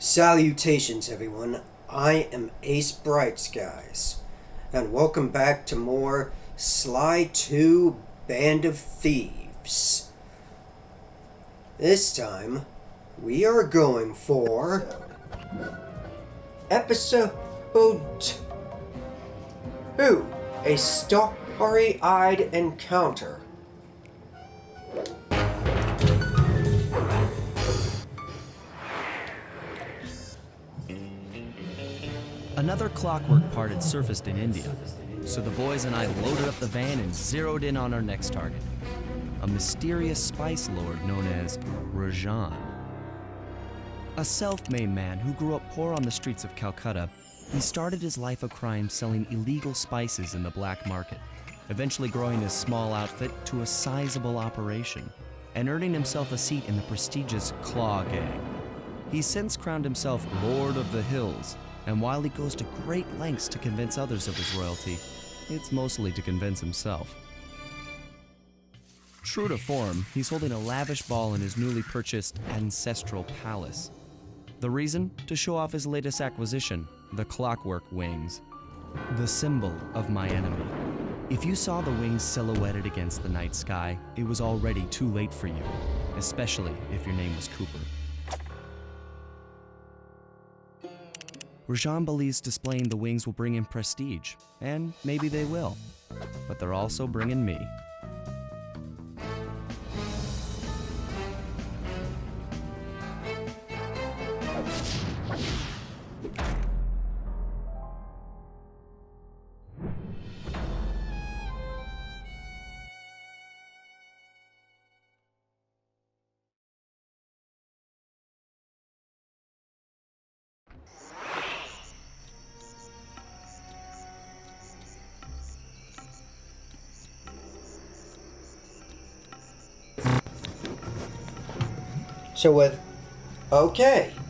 Salutations, everyone. I am Ace Brightskies, and welcome back to more Sly 2 Band of Thieves. This time, we are going for episode 2, a starry-eyed encounter. Another clockwork part had surfaced in India, so the boys and I loaded up the van and zeroed in on our next target, a mysterious spice lord known as Rajan. A self-made man who grew up poor on the streets of Calcutta, he started his life of crime selling illegal spices in the black market, eventually growing his small outfit to a sizable operation and earning himself a seat in the prestigious Claw Gang. He's since crowned himself Lord of the Hills, and while he goes to great lengths to convince others of his royalty, it's mostly to convince himself. True to form, he's holding a lavish ball in his newly purchased ancestral palace. The reason? To show off his latest acquisition, the clockwork wings, the symbol of my enemy. If you saw the wings silhouetted against the night sky, it was already too late for you, especially if your name was Cooper. Rajan believes displaying the wings will bring him prestige, and maybe they will, but they're also bringing me.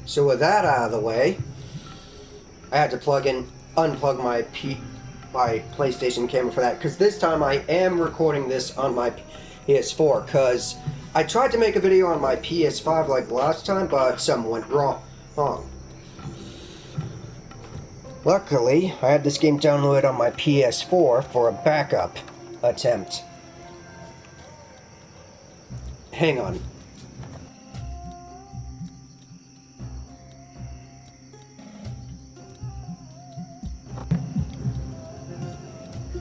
So with that out of the way, I had to unplug my PlayStation camera for that, because this time I am recording this on my PS4, because I tried to make a video on my PS5 like last time, but something went wrong. Luckily, I had this game downloaded on my PS4 for a backup attempt. Hang on.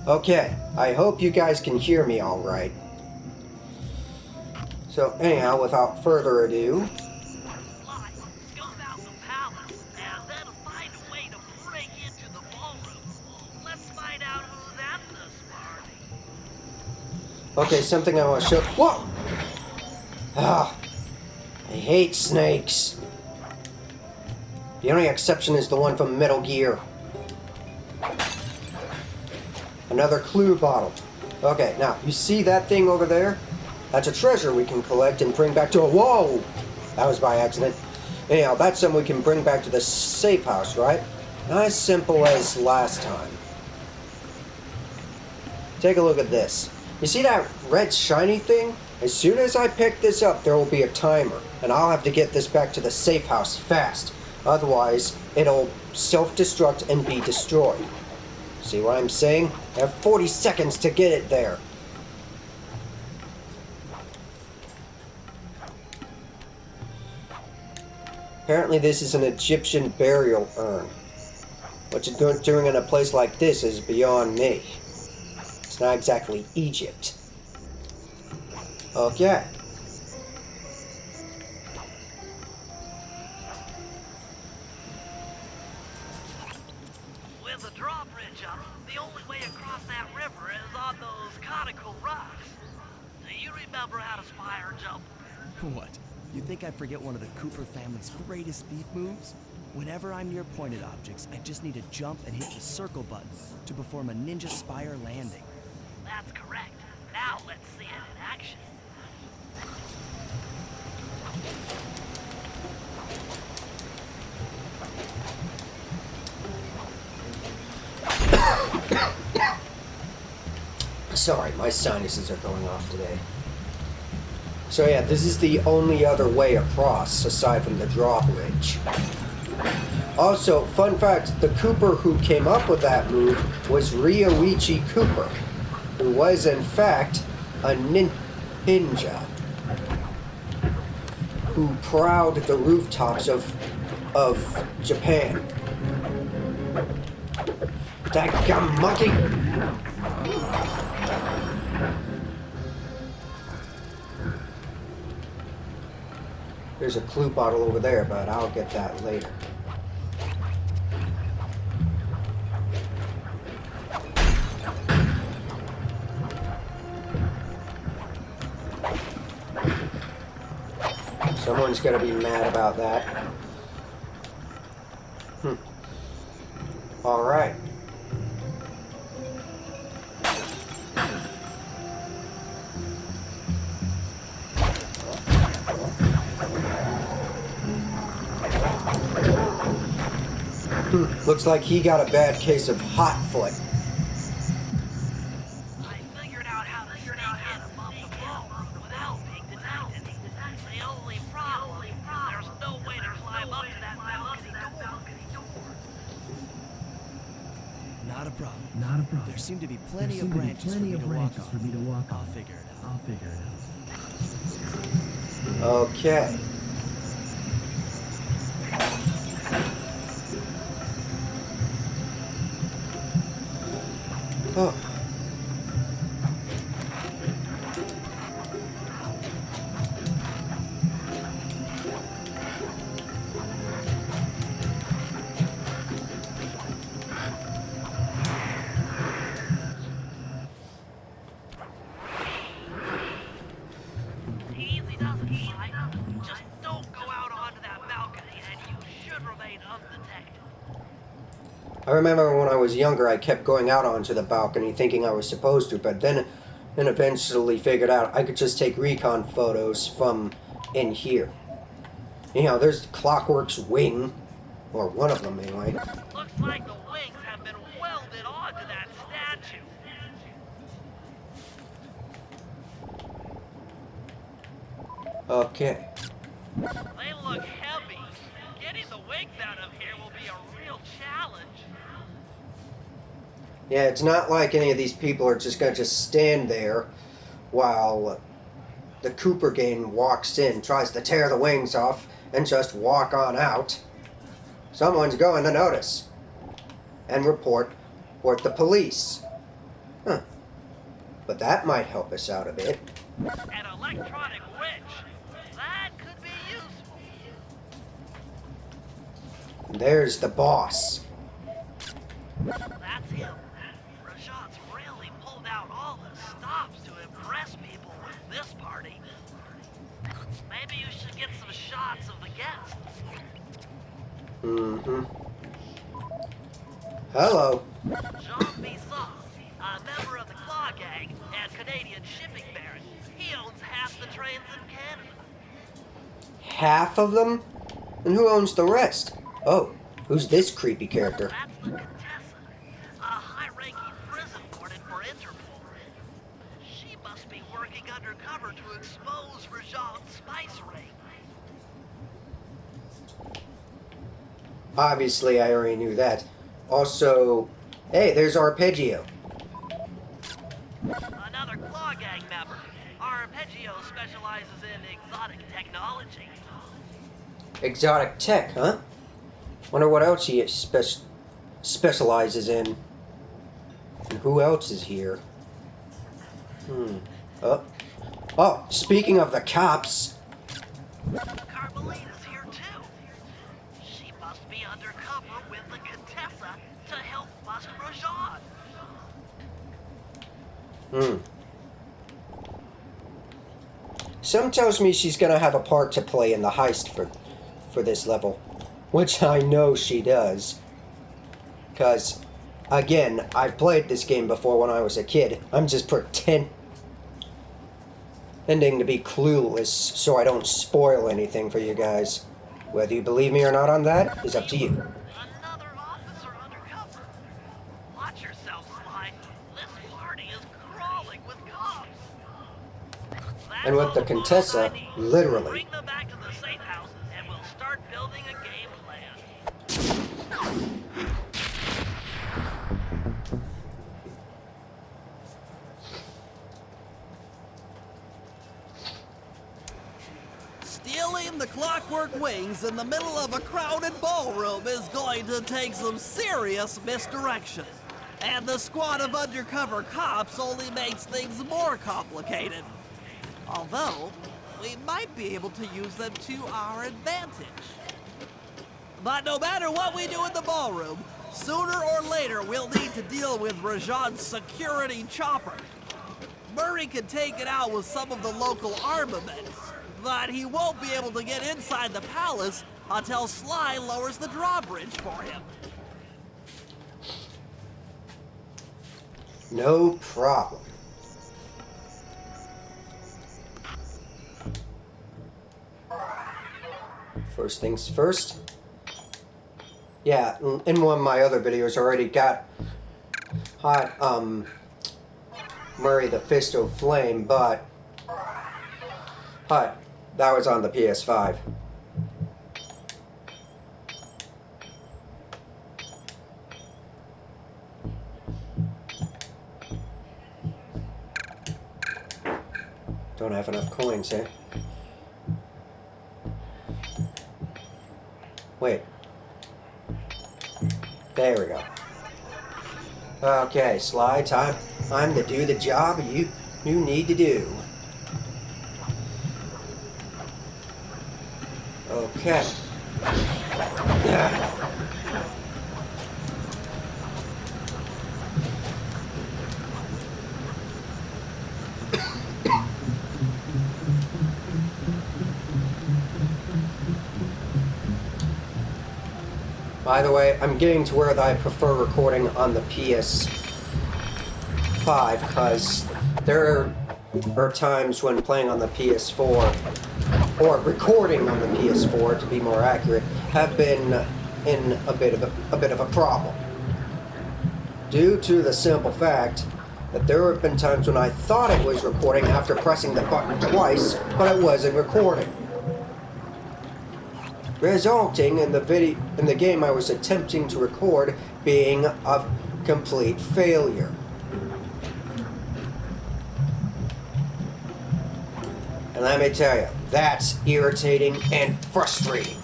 Okay, I hope you guys can hear me all right. So anyhow, without further ado, okay, something I want to show. Whoa! Ah, I hate snakes. The only exception is the one from Metal Gear. Another clue bottle. Okay, now, you see that thing over there? That's a treasure we can collect and bring back to a... Whoa! That was by accident. Anyhow, that's something we can bring back to the safe house, right? Not as simple as last time. Take a look at this. You see that red shiny thing? As soon as I pick this up, there will be a timer, and I'll have to get this back to the safe house fast. Otherwise, it'll self-destruct and be destroyed. See what I'm saying? I have 40 seconds to get it there. Apparently this is an Egyptian burial urn. What you're doing in a place like this is beyond me. It's not exactly Egypt. Okay. With a drawbridge up, the only way across that river is on those conical rocks. Do you remember how to spire jump? What? You think I forget one of the Cooper family's greatest thief moves? Whenever I'm near pointed objects, I just need to jump and hit the circle button to perform a ninja spire landing. That's correct. Now let's see it in action. Sorry, my sinuses are going off today. So yeah, this is the only other way across, aside from the drawbridge. Also, fun fact, the Cooper who came up with that move was Ryoichi Cooper, who was in fact a ninja who prowled the rooftops of Japan. Dadgum monkey! There's a clue bottle over there, but I'll get that later. Someone's gonna be mad about that. Alright. Looks like he got a bad case of hot foot. I figured out how to sneak in above the boat without being detected. The only problem is there's no way to climb up to that balcony door. Not a problem. There seem to be plenty of branches for me to walk on. I'll figure it out. Okay. Oh. Easy does it, Sly. Just don't go out onto that balcony and you should remain undetected. I remember when I was younger, I kept going out onto the balcony thinking I was supposed to, but then eventually figured out I could just take recon photos from in here. You know, there's Clockwork's wing, or one of them anyway. Looks like the wings have been welded onto that statue. Okay. They look heavy. Getting the wings out of here will be a real challenge. Yeah, it's not like any of these people are just gonna just stand there while the Cooper gang walks in, tries to tear the wings off, and just walk on out. Someone's going to notice and report the police. Huh. But that might help us out a bit. An electronic witch. That could be useful. There's the boss. That's him. Rajat's really pulled out all the stops to impress people with this party. Maybe you should get some shots of the guests. Mm-hmm. Hello. Jean Bisson, a member of the Claw Gang and Canadian shipping baron. He owns half the trains in Canada. Half of them? And who owns the rest? Oh, who's this creepy character? That's the Contessa, a high-ranking prison warden for Interpol. She must be working undercover to expose Rajat's spice ring. Obviously, I already knew that. Also, hey, there's Arpeggio. Another Claw Gang member. Arpeggio specializes in exotic technology. Exotic tech, huh? Wonder what else he specializes in. And who else is here? Oh, speaking of the cops. Carmelita's here too. She must be undercover with the Contessa to help bust Rajat. Some tells me she's gonna have a part to play in the heist for this level. Which I know she does. Because, again, I've played this game before when I was a kid. I'm just pretending to be clueless so I don't spoil anything for you guys. Whether you believe me or not on that is up to you. Another officer undercover. Watch yourself, Sly. This party is crawling with cops. That's And with all the photos Contessa, I need. literally. Bring them back to the safe house, and we'll start building a game plan. Handling the Clockwork Wings in the middle of a crowded ballroom is going to take some serious misdirection. And the squad of undercover cops only makes things more complicated. Although, we might be able to use them to our advantage. But no matter what we do in the ballroom, sooner or later we'll need to deal with Rajan's security chopper. Murray can take it out with some of the local armaments, but he won't be able to get inside the palace until Sly lowers the drawbridge for him. No problem. First things first. Yeah, in one of my other videos I already got Murray the Fist of Flame, but that was on the PS5. Don't have enough coins, eh? Wait. There we go. Okay, Sly, time to do the job you need to do. Okay. Yeah. By the way, I'm getting to where I prefer recording on the PS5 because there are times when playing on the PS4, or recording on the PS4 to be more accurate, have been in a bit of a problem. Due to the simple fact that there have been times when I thought it was recording after pressing the button twice, but it wasn't recording, resulting in the game I was attempting to record being a complete failure. And let me tell you, that's irritating and frustrating.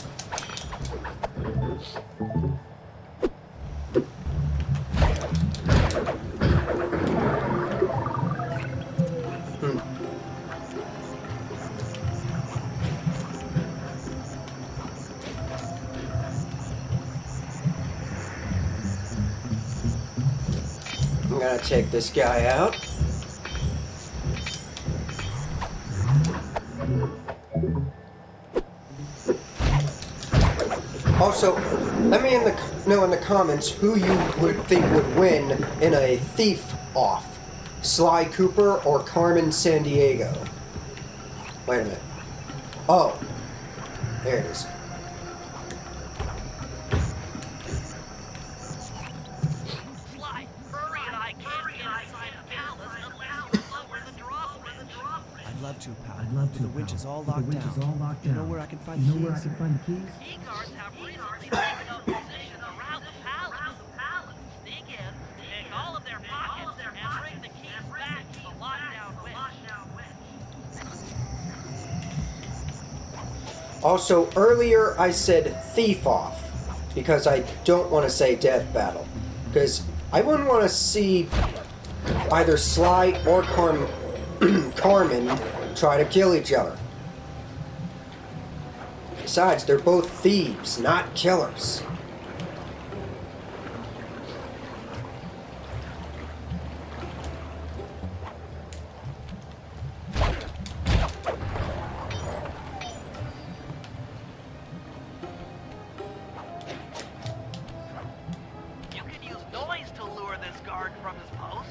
I'm gonna take this guy out. Also, let me know in the comments who you would think would win in a thief-off. Sly Cooper or Carmen Sandiego. Wait a minute. Oh, there it is. Sly, Murray and I can't get inside the palace unless you lower the drawbridge. I'd love to, pal. The winch is all locked down. You know where I can find the keys? E-guards have recently taken up positions around the palace. Sneak in, pick all of their pockets, and bring the keys back to the lockdown winch. Also, earlier I said thief-off because I don't want to say death battle. Because I wouldn't want to see either Sly or Carmen try to kill each other. Besides, they're both thieves, not killers. You can use noise to lure this guard from his post.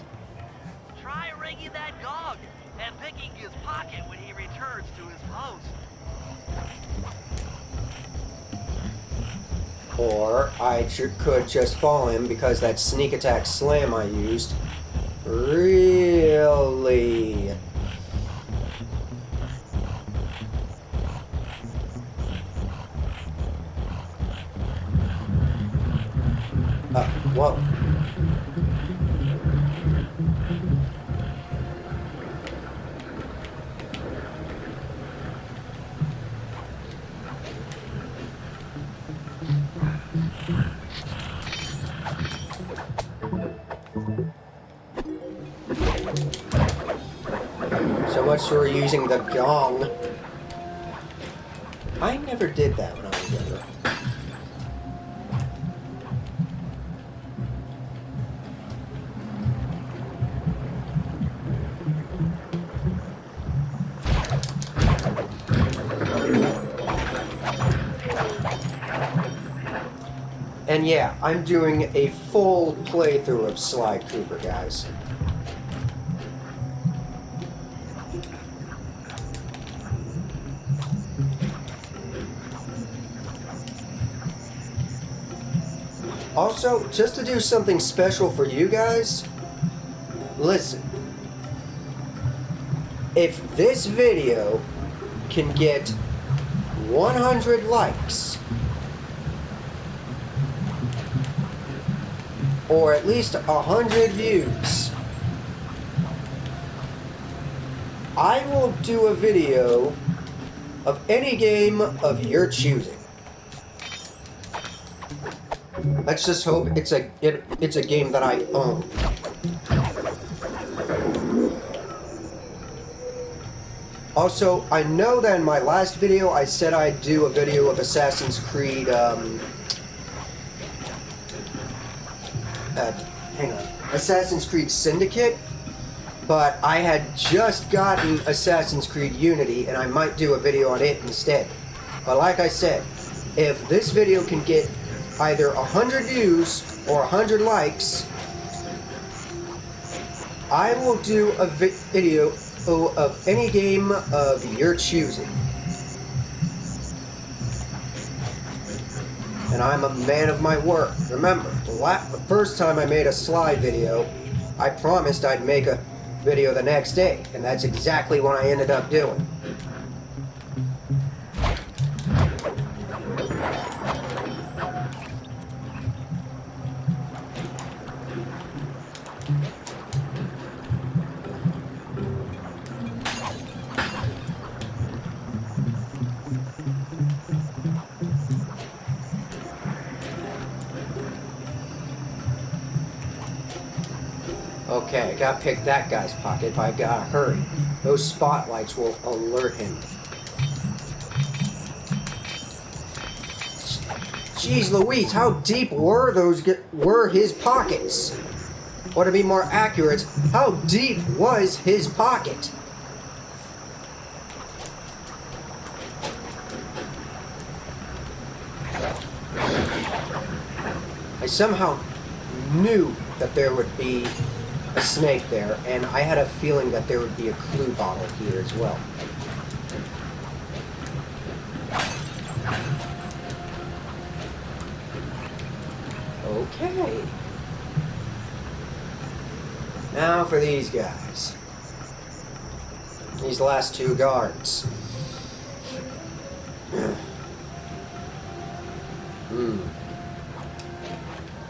Try ringing that gong and picking his pocket when he returns to his post. Or I could just follow him because that sneak attack slam I used really... Whoa. So much for using the gong. I never did that when I was younger. And yeah, I'm doing a full playthrough of Sly Cooper, guys. Also, just to do something special for you guys, listen. If this video can get 100 likes, or at least 100 views, I will do a video of any game of your choosing. Let's just hope it's a game that I own. Also, I know that in my last video I said I'd do a video of Assassin's Creed, Assassin's Creed Syndicate, but I had just gotten Assassin's Creed Unity, and I might do a video on it instead. But like I said, if this video can get either 100 views or 100 likes, I will do a video of any game of your choosing. And I'm a man of my word. Remember, the first time I made a Sly video, I promised I'd make a video the next day, and that's exactly what I ended up doing. Okay, I gotta pick that guy's pocket, but I gotta hurry. Those spotlights will alert him. Jeez Louise, how deep were his pockets? Or to be more accurate, how deep was his pocket? I somehow knew that there would be a snake there, and I had a feeling that there would be a clue bottle here as well. Okay. Now for these guys. These last two guards.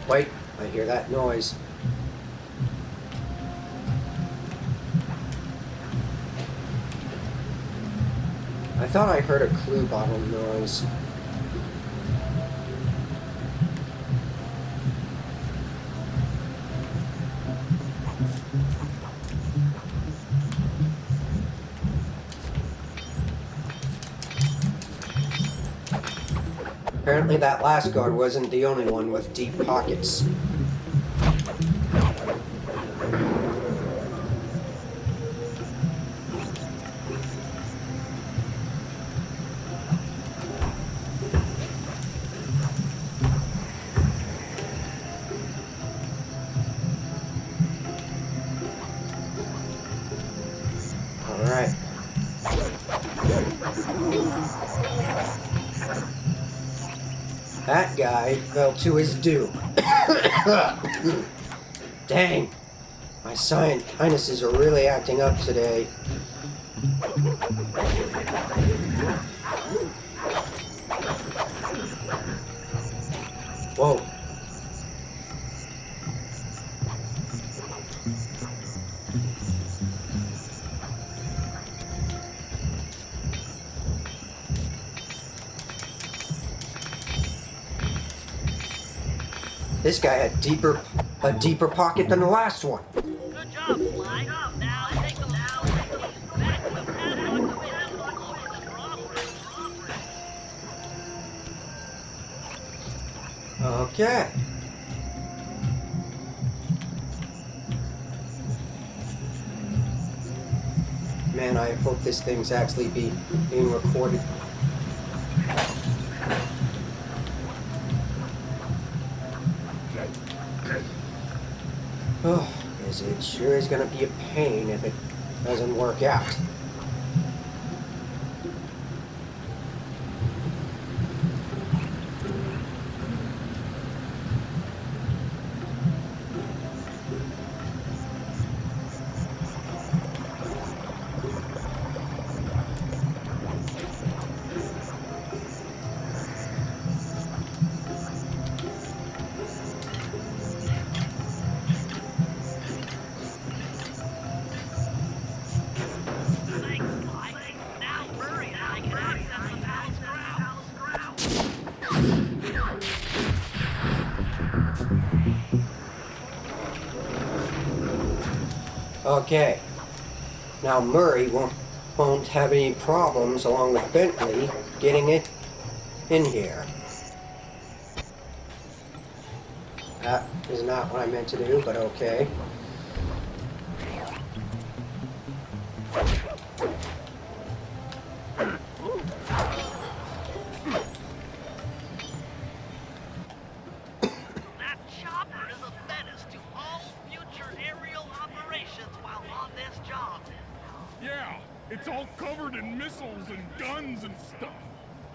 Wait, I hear that noise. I thought I heard a clue bottle noise. Apparently that last guard wasn't the only one with deep pockets. Alright. That guy fell to his doom. Dang. My sinuses are really acting up today. Whoa. This guy had a deeper pocket than the last one. Good job, Sly. Now take a look. Okay. Man, I hope this thing's actually being recorded. Oh, because it sure is gonna be a pain if it doesn't work out. Thanks, Sly. Now Murray and I can access the palace grounds. Okay. Now Murray won't have any problems along with Bentley getting it in here. That is not what I meant to do, but okay. That chopper is a menace to all future aerial operations while on this job. Yeah, it's all covered in missiles and guns and stuff.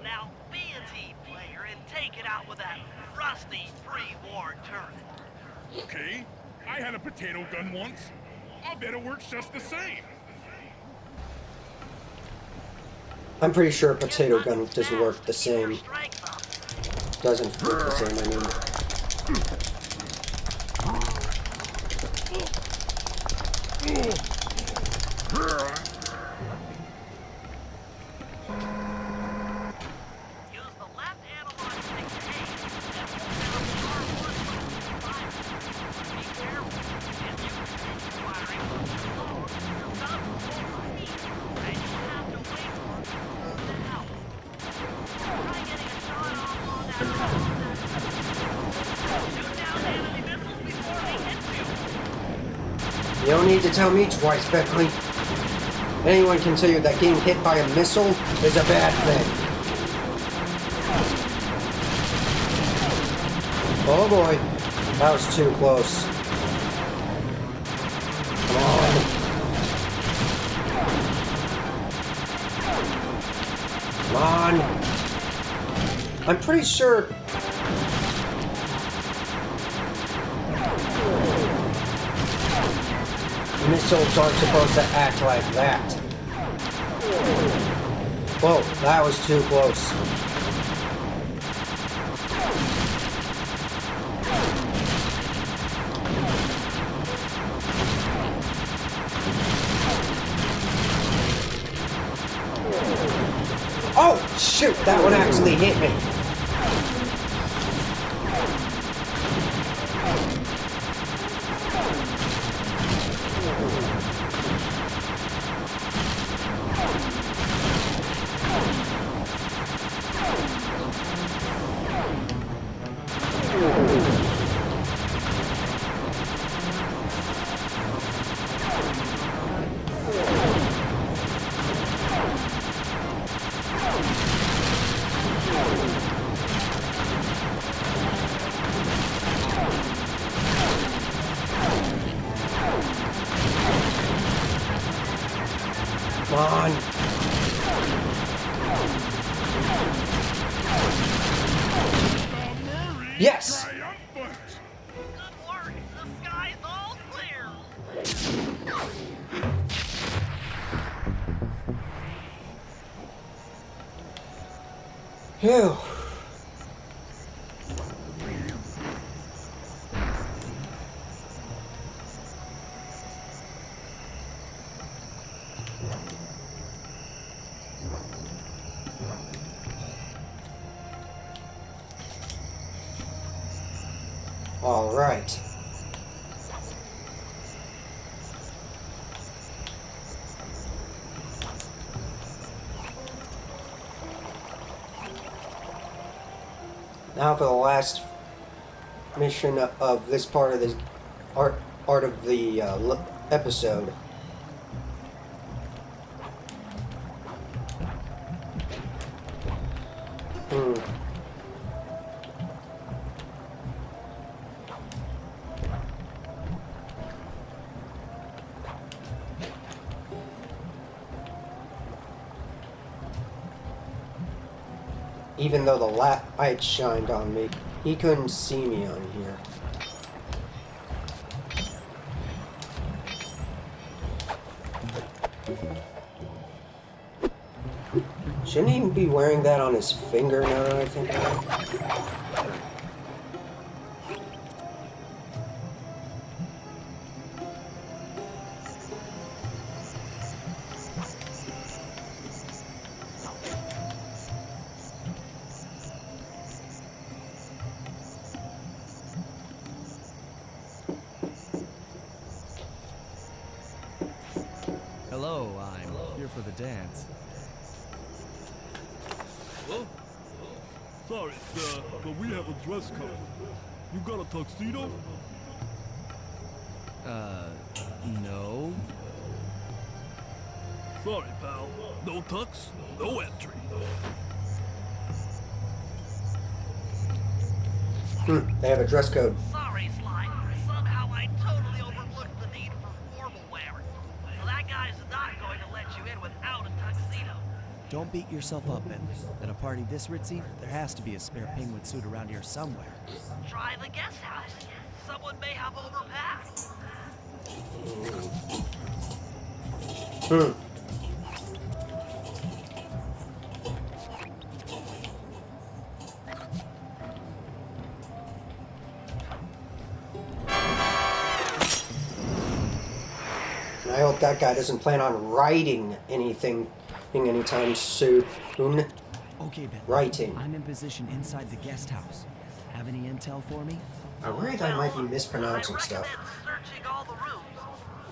Now be a team player and take it out with that rusty pre-war turret. Okay, I had a potato gun once. I'll bet it works just the same. I'm pretty sure a potato gun doesn't work the same. Doesn't work the same, I mean. Use the left analog stick to aim and hold down the R1 button to fire. Be careful. If you continue firing from too low, your gun will overheat, and you'll have to wait for it to cool down. Try getting a shot off on that road. Shoot down the enemy missiles before they hit you. You don't need to tell me twice, Bentley. Anyone can tell you that getting hit by a missile is a bad thing. Oh boy, that was too close. Come on. Come on. I'm pretty sure... missiles aren't supposed to act like that. Whoa, that was too close. Oh, shoot, that one actually hit me. Come on. Yes! Triumphant! Good work. The sky's all clear. Phew. All right. Now for the last mission of this part of this art of the episode. Even though the light shined on me, he couldn't see me on here. Shouldn't he be wearing that on his finger now that I think about it? Hello, I'm here for the dance. Huh? Sorry, sir, but we have a dress code. You got a tuxedo? No. Sorry, pal. No tux, no entry. They have a dress code. Sorry, Sly. Somehow I totally overlooked the need for formal wear. So that guy's not going to let you in without a tuxedo. Don't beat yourself up, Bentley. At a party this ritzy, there has to be a spare penguin suit around here somewhere. Try the guest house. Someone may have overpacked. And I hope that guy doesn't plan on writing anything anytime soon. Okay, Bentley. Writing. I'm in position inside the guest house. Have any intel for me? I worry that I might be mispronouncing I stuff. recommend searching all the rooms.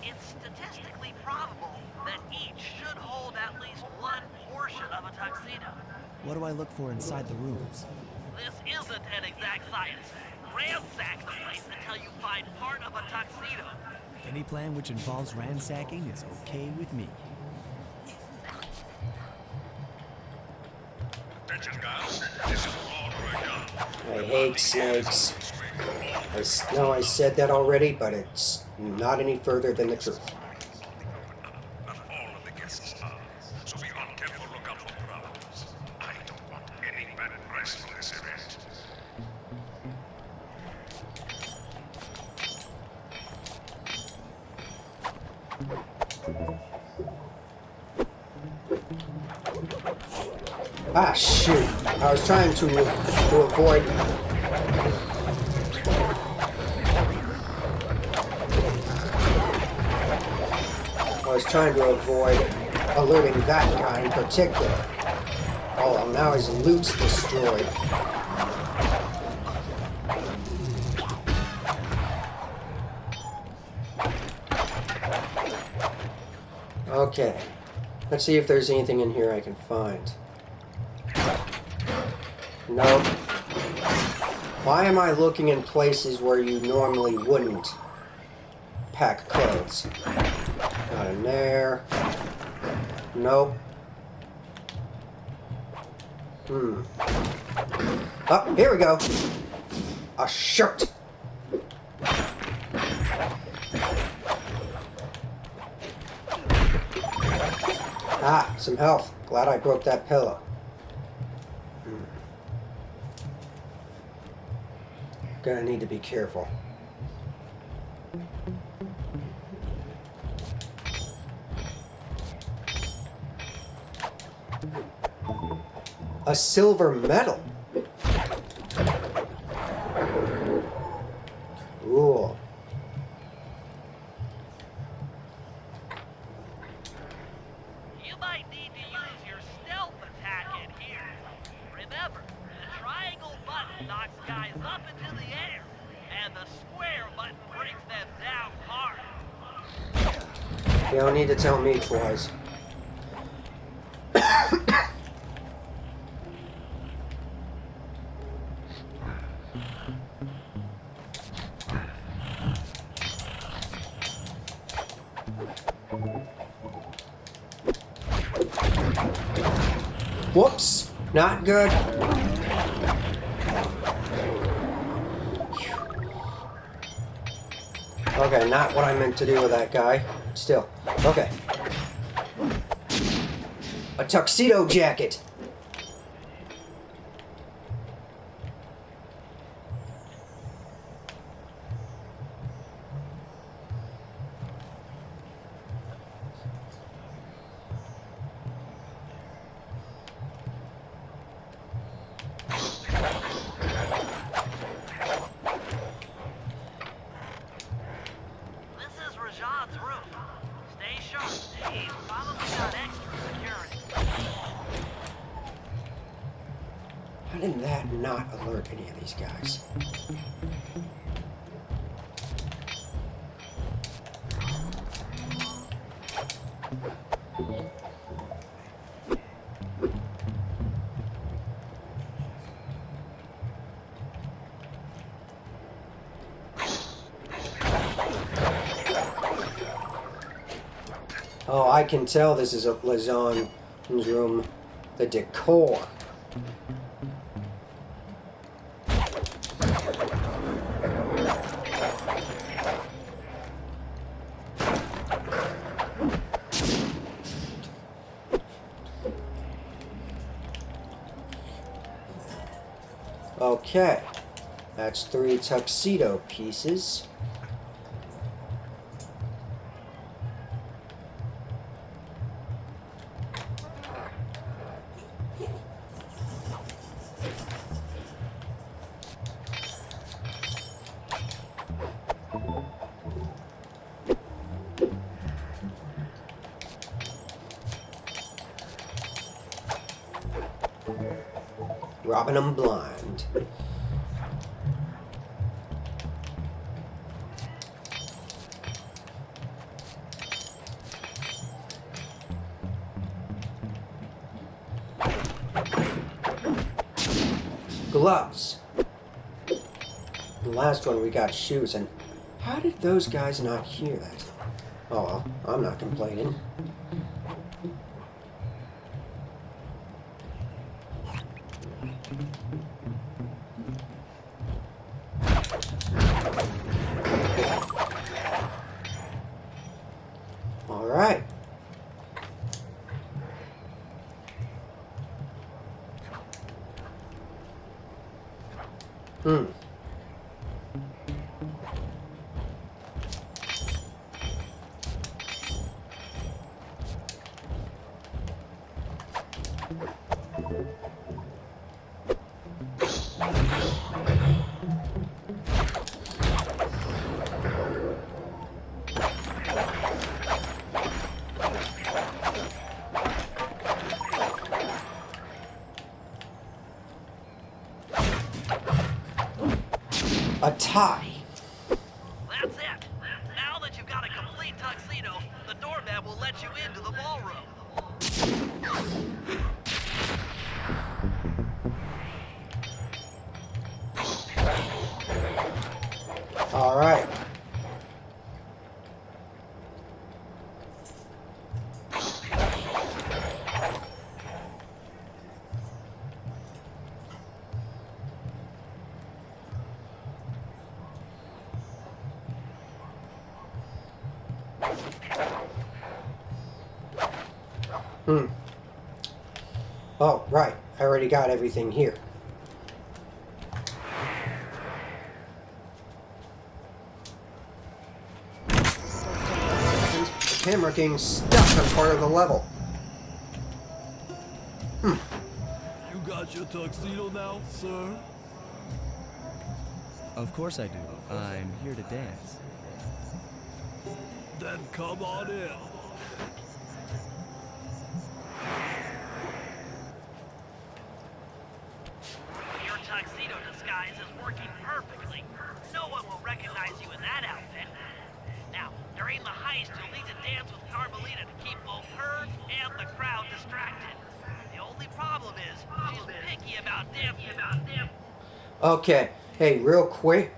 It's statistically probable that each should hold at least one portion of a tuxedo. What do I look for inside the rooms? This isn't an exact science. Ransack the place until you find part of a tuxedo. Any plan which involves ransacking is okay with me. Attention, guys. This is Broadway Gun. I hate snakes. I know I said that already, but it's not any further than the truth. Not all of the guests are, so be on careful lookout for problems. I don't want any bad press from this event. Ah, shoot. I was trying to avoid... I was trying to avoid alerting that guy in particular. Oh, well, now his loot's destroyed. Okay. Let's see if there's anything in here I can find. Nope. Why am I looking in places where you normally wouldn't pack clothes? Not in there. Nope. Oh, here we go. A shirt. Ah, some health. Glad I broke that pillow. Gonna need to be careful. A silver medal. Cool. You might need to use your stealth attack in here. Remember, the triangle button knocks guys up into the air, and the square button brings them down hard. You don't need to tell me twice. Whoops! Not good. Okay, not what I meant to do with that guy. Still. Okay. A tuxedo jacket! This is Rajan's room. Stay sharp. He's probably got extra security. How did that not alert any of these guys? Oh, I can tell this is a Lazan's room. The decor. Okay. That's 3 tuxedo pieces. Robbing them blind. Gloves. The last one we got shoes, and how did those guys not hear that? Oh well, I'm not complaining. Alright. A tie. That's it. Now that you've got a complete tuxedo, the doorman will let you into the ballroom. Alright. Oh, right. I already got everything here. The camera getting stuck on part of the level. You got your tuxedo now, sir? Of course I do. I'm here to dance. Then come on in. Your tuxedo disguise is working perfectly. No one will recognize you in that outfit. Now, during the heist, you'll need to dance with Carmelita to keep both her and the crowd distracted. The only problem is, she's picky about dancing. Okay. Hey, real quick.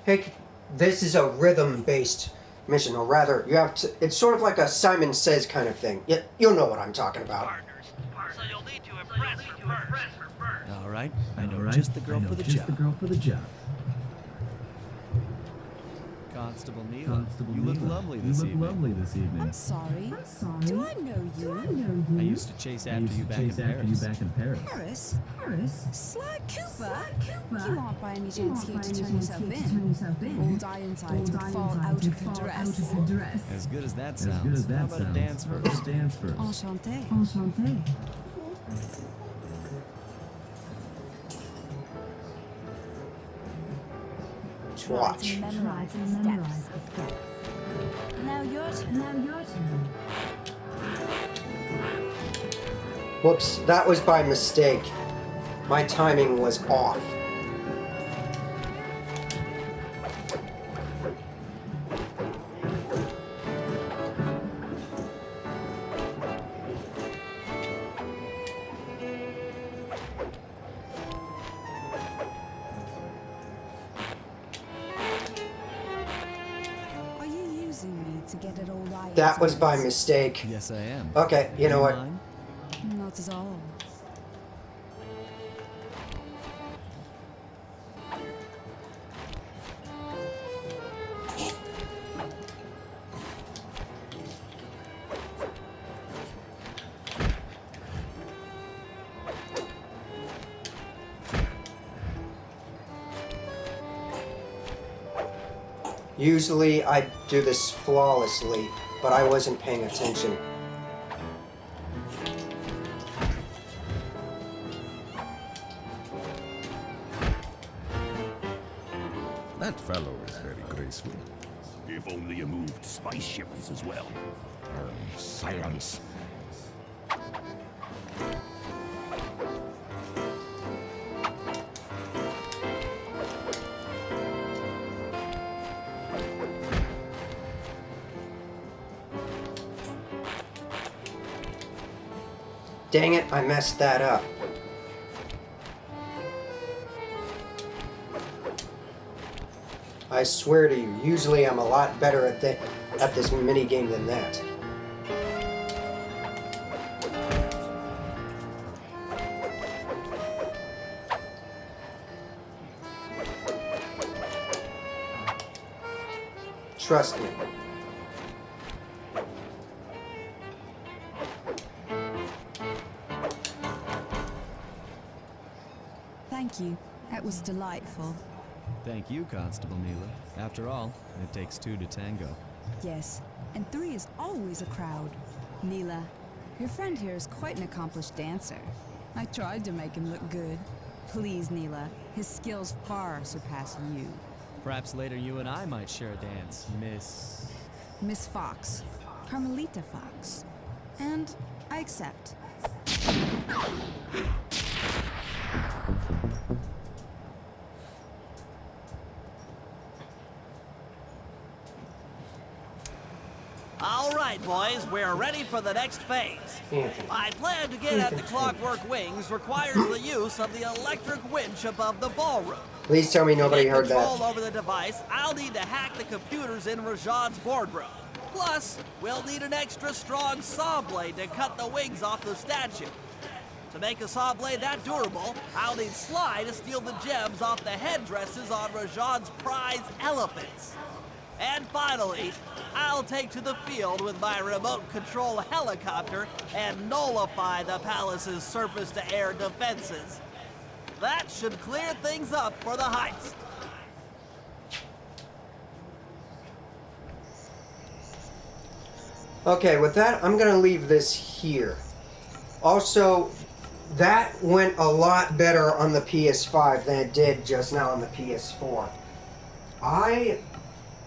Hey, this is a rhythm-based mission, or rather, you have to. It's sort of like a Simon Says kind of thing. You'll know what I'm talking about. Partners, so you'll need to impress her first. All right, I know just the girl for the job. Constable Neela, you look lovely this evening. I'm sorry. Do I know you? I used to chase after you back in Paris. Paris? Sly Cooper? You aren't by any chance here to turn yourself in? Old Ironsides would fall out of her dress. As good as that sounds. How about a dance first? Enchanté. Try Watch. to memorize the steps. Now your turn. Whoops, that was by mistake. My timing was off. Are you using me to get at old Ironsides? That was by mistake. Yes, I am. Okay, you know what? Mine? Not at all. Usually I do this flawlessly, but I wasn't paying attention. That fellow is very graceful. If only you moved spice shipments as well. Silence. Dang it, I messed that up. I swear to you, usually I'm a lot better at this mini game than that. Trust me. Thank you. That was delightful. Thank you, Constable Neela. After all, it takes two to tango. Yes, and three is always a crowd. Neela, your friend here is quite an accomplished dancer. I tried to make him look good. Please, Neela, his skills far surpass you. Perhaps later you and I might share a dance, Miss Fox. Carmelita Fox. And I accept. All right, boys, we're ready for the next phase. My plan to get at the clockwork wings requires the use of the electric winch above the ballroom. Please tell me nobody To heard take control that. over the device, I'll need to hack the computers in Rajan's boardroom. Plus, we'll need an extra strong saw blade to cut the wings off the statue. To make a saw blade that durable, I'll need Sly to steal the gems off the headdresses on Rajan's prize elephants. And finally, I'll take to the field with my remote control helicopter and nullify the palace's surface-to-air defenses. That should clear things up for the heist. Okay, with that, I'm gonna leave this here. Also, that went a lot better on the PS5 than it did just now on the PS4. I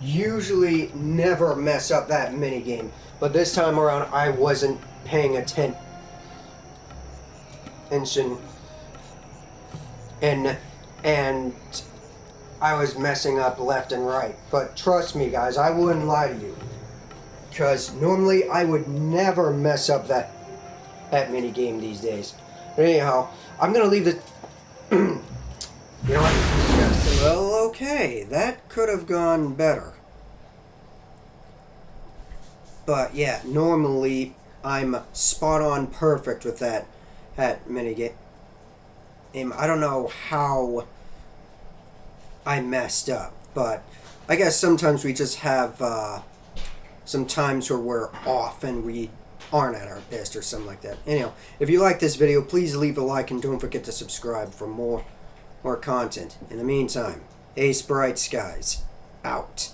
usually never mess up that minigame, but this time around I wasn't paying attention. And I was messing up left and right. But trust me, guys, I wouldn't lie to you. Because normally I would never mess up that mini game these days. But anyhow, I'm gonna leave it. You know what? Well, okay, that could have gone better. But yeah, normally I'm spot on perfect with that minigame. I don't know how I messed up, but I guess sometimes we just have some times where we're off and we aren't at our best or something like that. Anyhow, if you like this video, please leave a like and don't forget to subscribe for more content. In the meantime, Ace Bright Skies, out.